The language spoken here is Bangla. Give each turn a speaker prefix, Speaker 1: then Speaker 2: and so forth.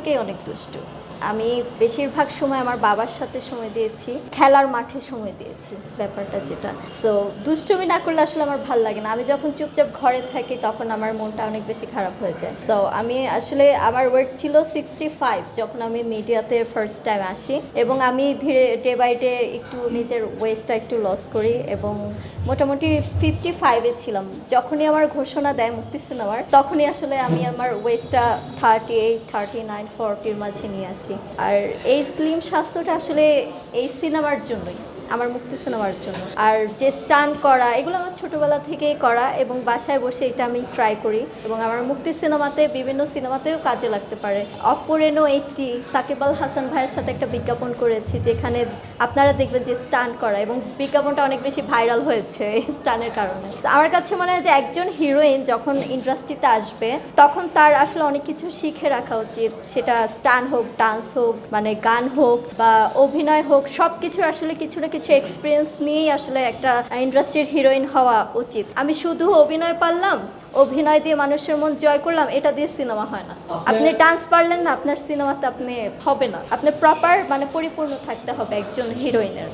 Speaker 1: থেকেই অনেক দুষ্টু। আমি বেশিরভাগ সময় আমার বাবার সাথে সময় দিয়েছি, খেলার মাঠে সময় দিয়েছি, ব্যাপারটা যেটা। সো দুষ্টুমি না করলে আসলে আমার ভালো লাগে না। আমি যখন চুপচাপ ঘরে থাকি তখন আমার মনটা অনেক বেশি খারাপ হয়ে যায়। সো আমি আসলে আমার ওয়েট ছিল 65 যখন আমি মিডিয়াতে ফার্স্ট টাইম আসি, এবং আমি ধীরে ডে বাই ডে একটু নিজের ওয়েটটা একটু লস করি এবং মোটামুটি 55-এ ছিলাম। যখনই আমার ঘোষণা দেয় মুক্তি সিনেমার, তখনই আসলে আমি আমার ওয়েটটা 38, 39, 40-র মাঝে নিয়ে আসি। আর এই স্লিম স্বাস্থ্যটা আসলে এই সিনেমার জন্যই, আমার মুক্তি সিনেমার জন্য। আর যে স্টান্ট করা, এগুলো আমার ছোটোবেলা থেকেই করা এবং বাসায় বসে এটা আমি ট্রাই করি এবং আমার মুক্তি সিনেমাতে, বিভিন্ন সিনেমাতেও কাজে লাগতে পারে। অপরেনো 80 সাকিব আল হাসান ভাইয়ের সাথে একটা বিজ্ঞাপন করেছি, যেখানে আপনারা দেখবেন যে স্টান্ট করা, এবং বিজ্ঞাপনটা অনেক বেশি ভাইরাল হয়েছে এই স্টানের কারণে। আমার কাছে মনে হয় যে একজন হিরোইন যখন ইন্ডাস্ট্রিতে আসবে তখন তার আসলে অনেক কিছু শিখে রাখা উচিত, সেটা স্টান হোক, ডান্স হোক, মানে গান হোক বা অভিনয় হোক, সব কিছু আসলে কিছু না কিছু এক্সপিরিয়েন্স নিয়েই আসলে একটা ইন্ডাস্ট্রির হিরোইন হওয়া উচিত। আমি শুধু অভিনয় পারলাম, অভিনয় দিয়ে মানুষের মন জয় করলাম, এটা দিয়ে সিনেমা হয় না। আপনি ডান্স পারলেন না, আপনার সিনেমাতে আপনি হবে না। আপনি প্রপার মানে পরিপূর্ণ থাকতে হবে একজন হিরোইনের।